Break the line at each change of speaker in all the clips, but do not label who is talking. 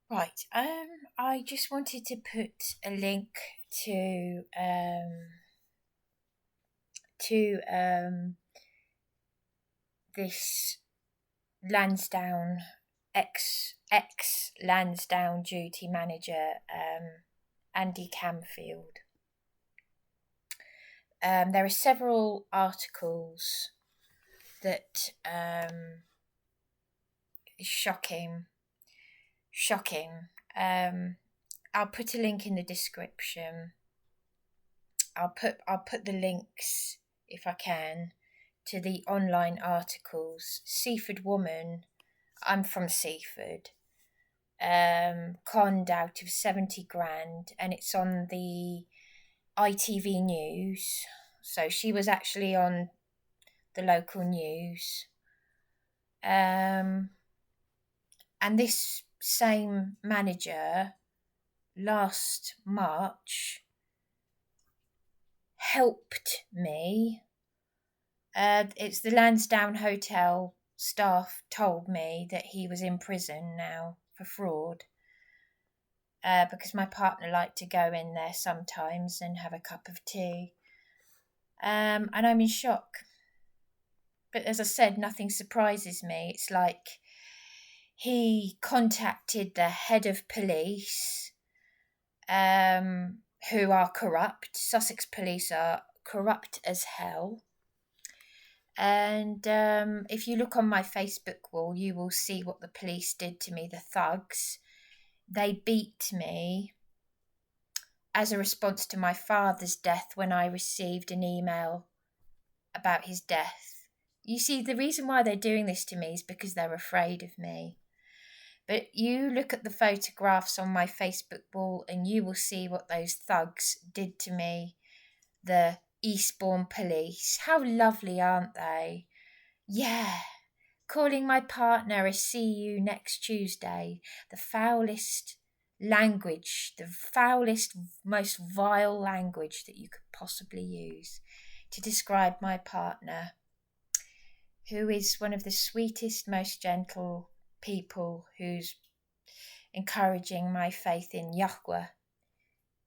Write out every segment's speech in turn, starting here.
Right. I just wanted to put a link to to um this Lansdowne ex Lansdowne duty manager, Andy Camfield. There are several articles that is shocking. I'll put a link in the description. I'll put the links, if I can, to the online articles. Seaford woman, I'm from Seaford, conned out of 70 grand, and it's on the ITV News. So she was actually on the local news. And this same manager last March helped me. It's the Lansdowne Hotel staff told me that he was in prison now for fraud, because my partner liked to go in there sometimes and have a cup of tea. And I'm in shock. But as I said, nothing surprises me. It's like he contacted the head of police, who are corrupt. Sussex police are corrupt as hell. And if you look on my Facebook wall, you will see what the police did to me, the thugs. They beat me as a response to my father's death when I received an email about his death. You see, the reason why they're doing this to me is because they're afraid of me. But you look at the photographs on my Facebook wall and you will see what those thugs did to me. The Eastbourne police. How lovely, aren't they? Yeah. Calling my partner a see you next Tuesday. The foulest language, the foulest, most vile language that you could possibly use to describe my partner, who is one of the sweetest, most gentle people, who's encouraging my faith in Yahweh.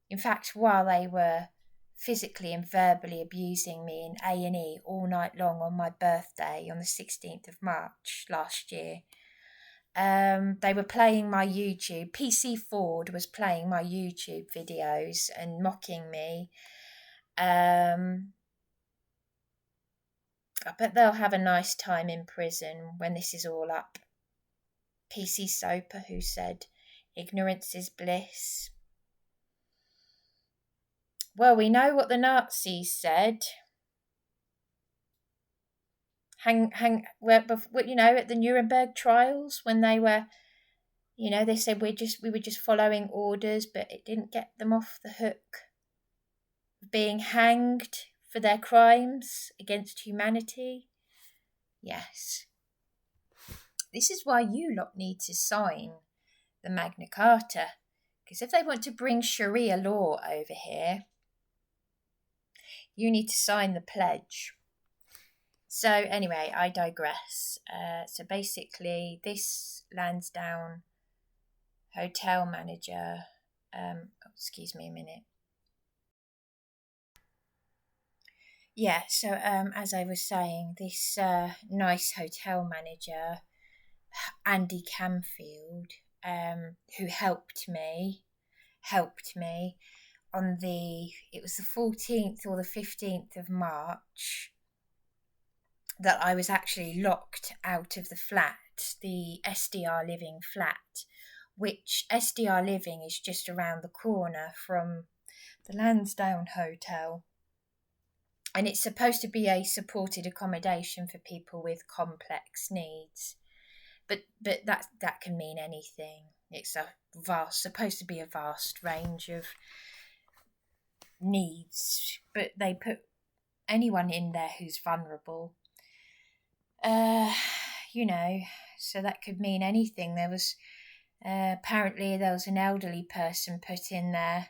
In fact, while they were physically and verbally abusing me in A&E all night long on my birthday on the 16th of March last year, they were playing my YouTube. PC Ford was playing my YouTube videos and mocking me. I bet they'll have a nice time in prison when this is all up. PC Soper, who said, "Ignorance is bliss." Well, we know what the Nazis said. At the Nuremberg trials, when they were, they said we were just following orders, but it didn't get them off the hook of being hanged for their crimes against humanity. Yes. This is why you lot need to sign the Magna Carta, because if they want to bring Sharia law over here, you need to sign the pledge. So anyway, I digress. So basically, this Lansdowne hotel manager, excuse me a minute. Yeah, so as I was saying, this nice hotel manager, Andy Camfield, who helped me on it was the 14th or the 15th of March, that I was actually locked out of the flat, the SDR Living flat, which SDR Living is just around the corner from the Lansdowne Hotel. And it's supposed to be a supported accommodation for people with complex needs. But that can mean anything. It's supposed to be a vast range of needs, but they put anyone in there who's vulnerable. So that could mean anything. There was apparently there was an elderly person put in there,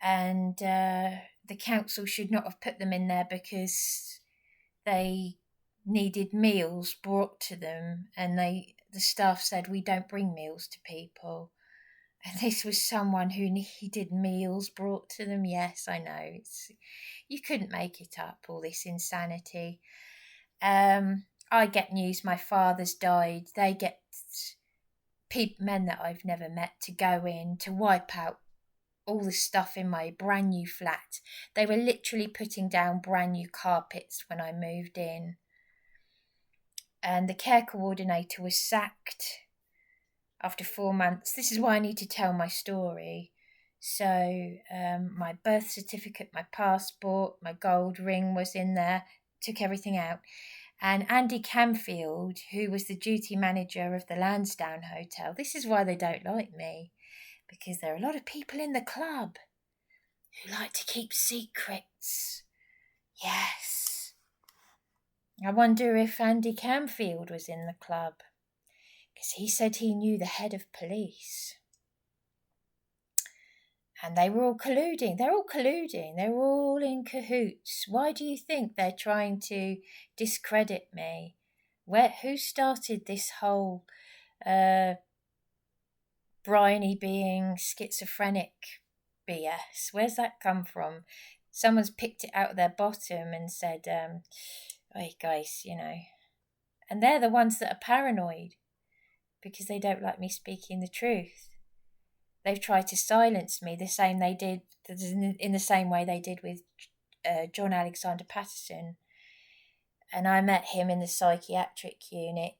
and the council should not have put them in there because they needed meals brought to them, and the staff said, "We don't bring meals to people." And this was someone who needed meals brought to them. Yes, I know. You couldn't make it up, all this insanity. I get news my father's died. They get men that I've never met to go in to wipe out all the stuff in my brand new flat. They were literally putting down brand new carpets when I moved in. And the care coordinator was sacked after 4 months. This is why I need to tell my story. So my birth certificate, my passport, my gold ring was in there, took everything out. And Andy Camfield, who was the duty manager of the Lansdowne Hotel, this is why they don't like me, because there are a lot of people in the club who like to keep secrets. Yes. I wonder if Andy Camfield was in the club, because he said he knew the head of police. And they were all colluding. They're all colluding. They're all in cahoots. Why do you think they're trying to discredit me? Who started this whole Bryony being schizophrenic BS? Where's that come from? Someone's picked it out of their bottom and said, hey guys, And they're the ones that are paranoid because they don't like me speaking the truth. They've tried to silence me in the same way they did with John Alexander Patterson. And I met him in the psychiatric unit.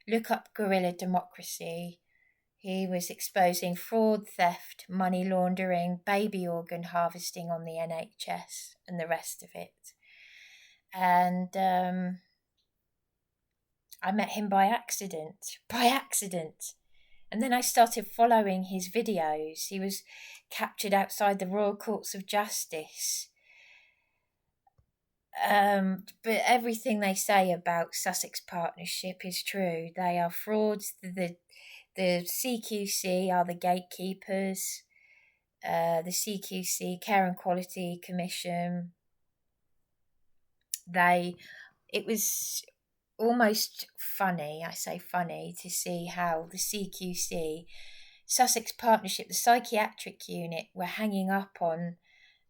Look up Guerrilla Democracy. He was exposing fraud, theft, money laundering, baby organ harvesting on the NHS and the rest of it. And I met him by accident. And then I started following his videos. He was captured outside the Royal Courts of Justice. But everything they say about Sussex Partnership is true. They are frauds. The CQC are the gatekeepers. The CQC, Care and Quality Commission. It was almost funny, I say funny, to see how the CQC, Sussex Partnership, the psychiatric unit, were hanging up on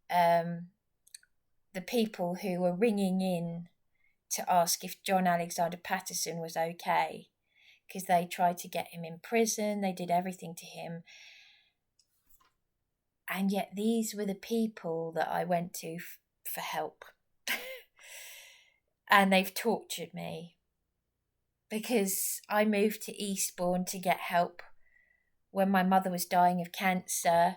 the people who were ringing in to ask if John Alexander Patterson was okay, because they tried to get him in prison, they did everything to him. And yet these were the people that I went to for help. And they've tortured me. Because I moved to Eastbourne to get help when my mother was dying of cancer.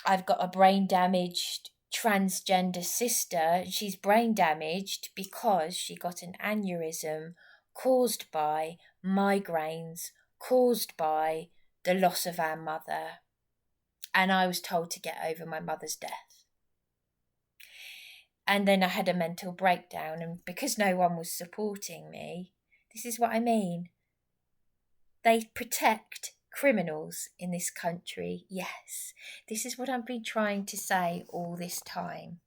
I've got a brain damaged transgender sister. She's brain damaged because she got an aneurysm caused by migraines, caused by the loss of our mother. And I was told to get over my mother's death. And then I had a mental breakdown, and because no one was supporting me, this is what I mean. They protect criminals in this country. Yes, this is what I've been trying to say all this time.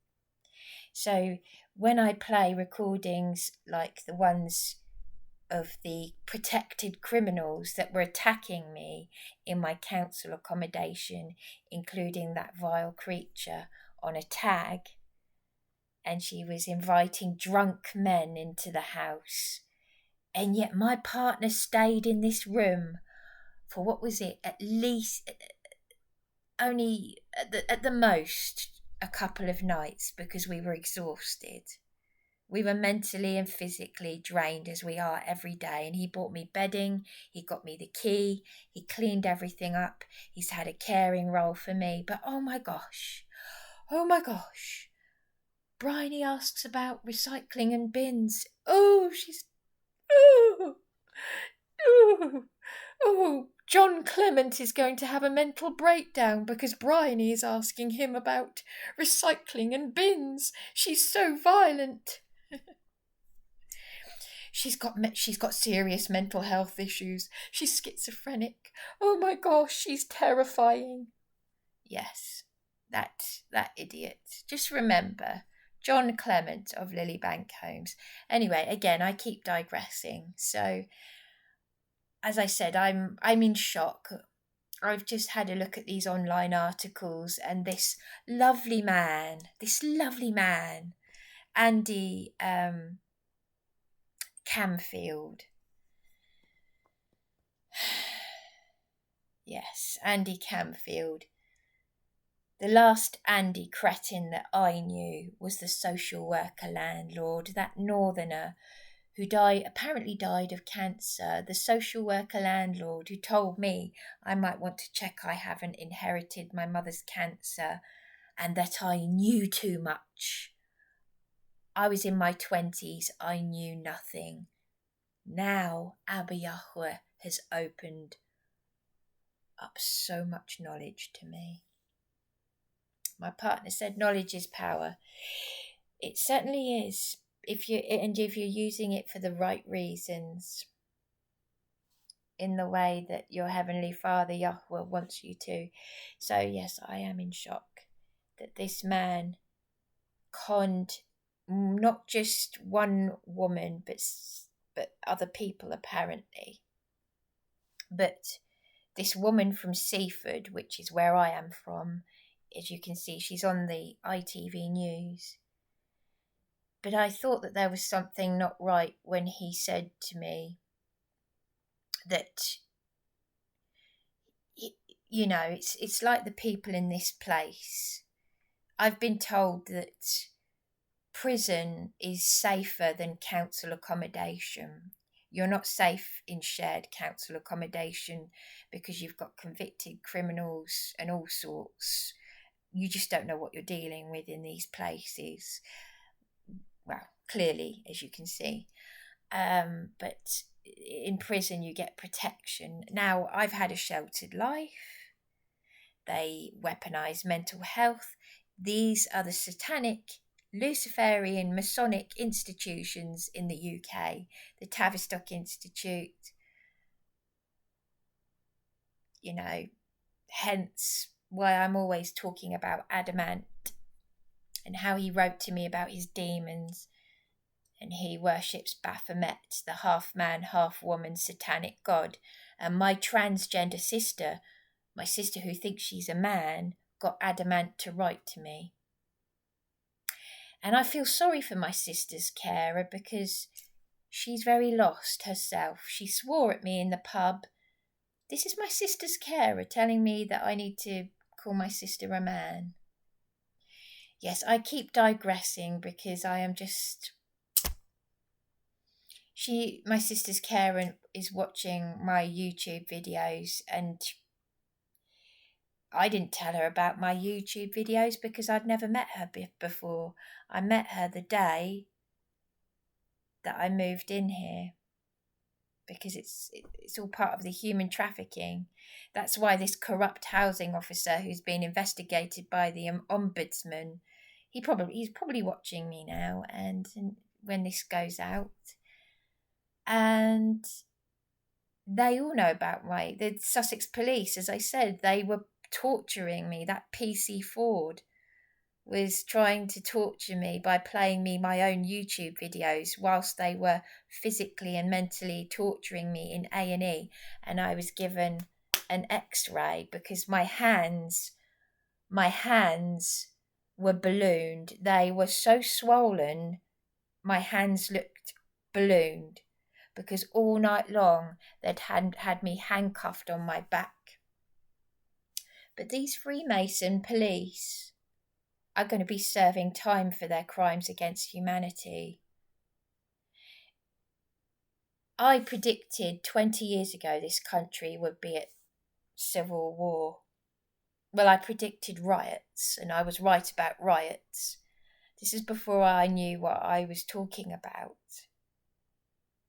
So when I play recordings like the ones of the protected criminals that were attacking me in my council accommodation, including that vile creature on a tag, and she was inviting drunk men into the house. And yet my partner stayed in this room for, what was it, at least, only at the most, a couple of nights, because we were exhausted. We were mentally and physically drained, as we are every day. And he bought me bedding, he got me the key, he cleaned everything up, he's had a caring role for me. But oh my gosh, Bryony asks about recycling and bins. John Clement is going to have a mental breakdown because Bryony is asking him about recycling and bins. She's so violent. She's got serious mental health issues. She's schizophrenic. Oh my gosh, she's terrifying. Yes, that idiot. Just remember, John Clement of Lilybank Homes. Anyway, again, I keep digressing. So, as I said, I'm in shock. I've just had a look at these online articles, and this lovely man, Andy Camfield. Yes, Andy Camfield. The last Andy cretin that I knew was the social worker landlord, that northerner who apparently died of cancer, the social worker landlord who told me I might want to check I haven't inherited my mother's cancer and that I knew too much. I was in my 20s, I knew nothing. Now Abba Yahweh has opened up so much knowledge to me. My partner said knowledge is power. It certainly is, if you're using it for the right reasons, in the way that your Heavenly Father Yahweh wants you to. So yes, I am in shock that this man conned not just one woman, but other people apparently. But this woman from Seaford, which is where I am from, as you can see, she's on the ITV News. But I thought that there was something not right when he said to me that, you know, it's like the people in this place. I've been told that prison is safer than council accommodation. You're not safe in shared council accommodation because you've got convicted criminals and all sorts. You just don't know what you're dealing with in these places. Well, clearly, as you can see. But in prison, you get protection. Now, I've had a sheltered life. They weaponise mental health. These are the satanic, Luciferian, Masonic institutions in the UK. The Tavistock Institute. You know, hence why I'm always talking about Adamant and how he wrote to me about his demons, and he worships Baphomet, the half-man, half-woman satanic god. And my transgender sister, my sister who thinks she's a man, got Adamant to write to me. And I feel sorry for my sister's carer because she's very lost herself. She swore at me in the pub. This is my sister's carer telling me that I need to call my sister a man. Yes, I keep digressing because I am just... my sister's carer is watching my YouTube videos, and I didn't tell her about my YouTube videos because I'd never met her before. I met her the day that I moved in here, because it's all part of the human trafficking. That's why this corrupt housing officer who's been investigated by the ombudsman, he's probably watching me now, and when this goes out, and they all know about the Sussex police. As I said, they were torturing me. That PC Ford was trying to torture me by playing me my own YouTube videos whilst they were physically and mentally torturing me in A&E, and I was given an X-ray because my hands were ballooned. They were so swollen, my hands looked ballooned, because all night long they'd had me handcuffed on my back. But these Freemason police are going to be serving time for their crimes against humanity. I predicted 20 years ago this country would be at civil war. Well, I predicted riots, and I was right about riots. This is before I knew what I was talking about.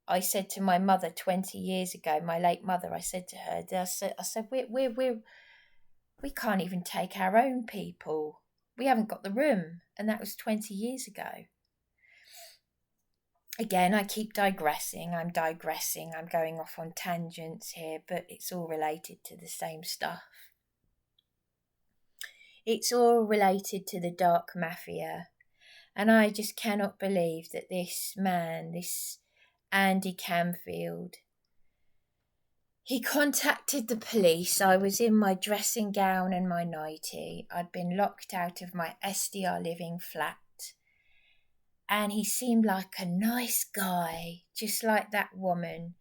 I said to my mother 20 years ago, my late mother, I said to her, I said, we can't even take our own people. We haven't got the room. And that was 20 years ago. Again, I keep digressing. I'm going off on tangents here, but it's all related to the same stuff. It's all related to the dark mafia. And I just cannot believe that this man, this Andy Camfield, He contacted the police. I was in my dressing gown and my nightie. I'd been locked out of my SDR living flat. And he seemed like a nice guy, just like that woman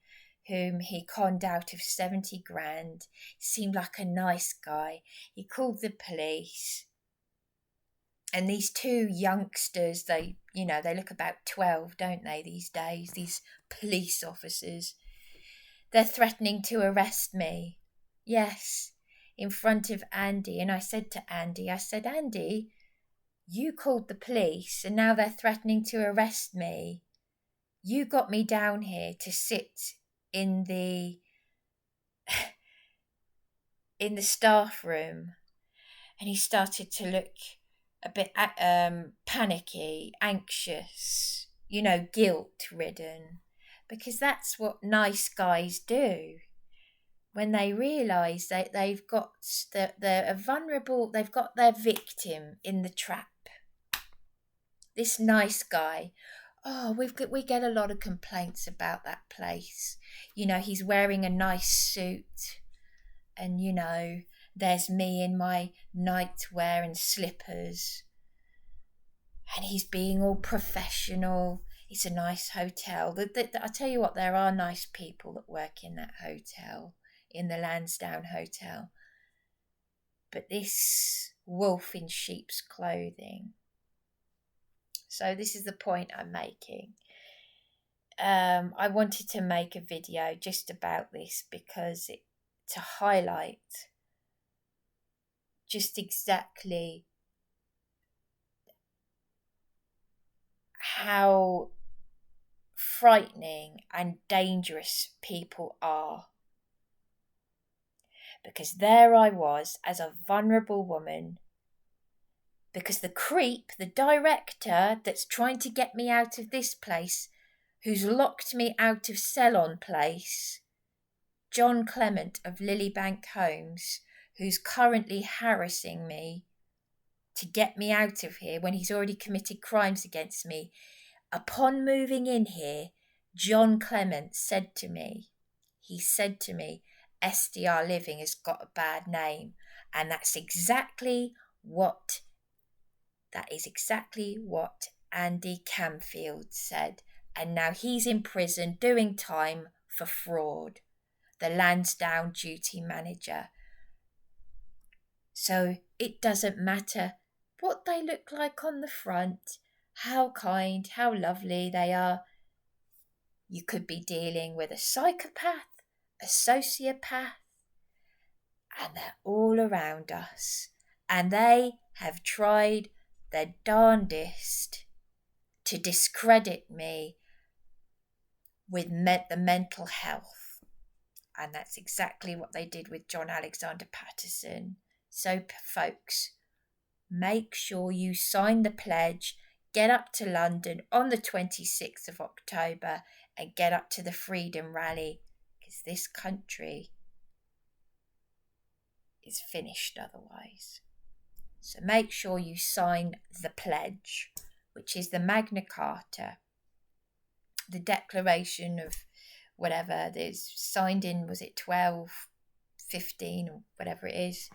whom he conned out of 70 grand. He seemed like a nice guy. He called the police. And these two youngsters, they look about 12, don't they, these days, these police officers. They're threatening to arrest me. Yes, in front of Andy. And I said to Andy, Andy, you called the police and now they're threatening to arrest me. You got me down here to sit in the staff room. And he started to look a bit panicky, anxious, guilt-ridden. Because that's what nice guys do. When they realise that they've got they're vulnerable, they've got their victim in the trap. This nice guy, we get a lot of complaints about that place. He's wearing a nice suit, and there's me in my nightwear and slippers, and he's being all professional. It's a nice hotel. I tell you what, there are nice people that work in that hotel, in the Lansdowne Hotel. But this wolf in sheep's clothing. So this is the point I'm making. I wanted to make a video just about this because to highlight just exactly how frightening and dangerous people are. Because there I was as a vulnerable woman, because the creep, the director that's trying to get me out of this place, who's locked me out of Ceylon Place, John Clement of Lilybank Homes, who's currently harassing me to get me out of here when he's already committed crimes against me. Upon moving in here, John Clement said to me, SDR Living has got a bad name. And that is exactly what Andy Camfield said. And now he's in prison doing time for fraud, the Lansdowne duty manager. So it doesn't matter what they look like on the front, how kind, how lovely they are. You could be dealing with a psychopath, a sociopath, and they're all around us. And they have tried their darndest to discredit me with the mental health. And that's exactly what they did with John Alexander Patterson. So, folks, make sure you sign the pledge, get up to London on the 26th of October and get up to the Freedom Rally, because this country is finished otherwise. So make sure you sign the pledge, which is the Magna Carta, the Declaration of whatever there's signed in, was it 1215 or whatever it is?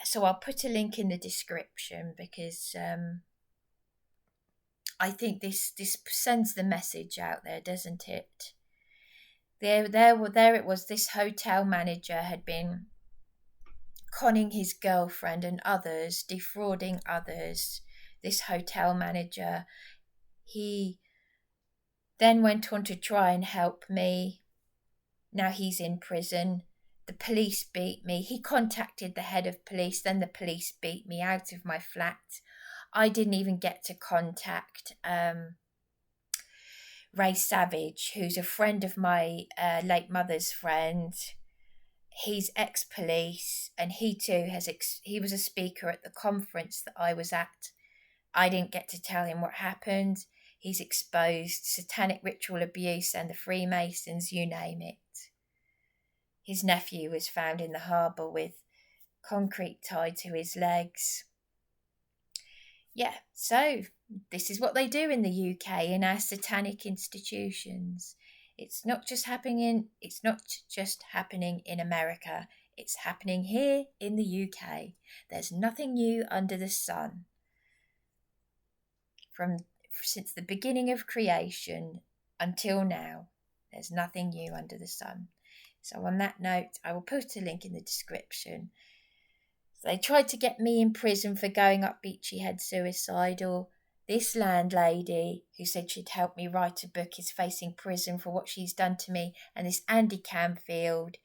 So I'll put a link in the description because I think this sends the message out there, doesn't it? There it was. This hotel manager had been conning his girlfriend and others, defrauding others. This hotel manager, he then went on to try and help me. Now he's in prison. The police beat me. He contacted the head of police. Then the police beat me out of my flat. I didn't even get to contact Ray Savage, who's a friend of my late mother's friend. He's ex-police, and he too he was a speaker at the conference that I was at. I didn't get to tell him what happened. He's exposed satanic ritual abuse and the Freemasons, you name it. His nephew was found in the harbour with concrete tied to his legs. Yeah, so this is what they do in the UK in our satanic institutions. It's not just happening in America. It's happening here in the UK. There's nothing new under the sun. From since the beginning of creation until now, there's nothing new under the sun. So on that note, I will put a link in the description. They tried to get me in prison for going up Beachy Head suicidal. This landlady, who said she'd help me write a book, is facing prison for what she's done to me. And this Andy Camfield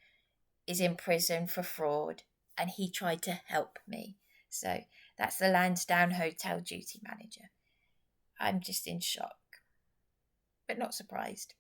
is in prison for fraud. And he tried to help me. So that's the Lansdowne Hotel duty manager. I'm just in shock, but not surprised.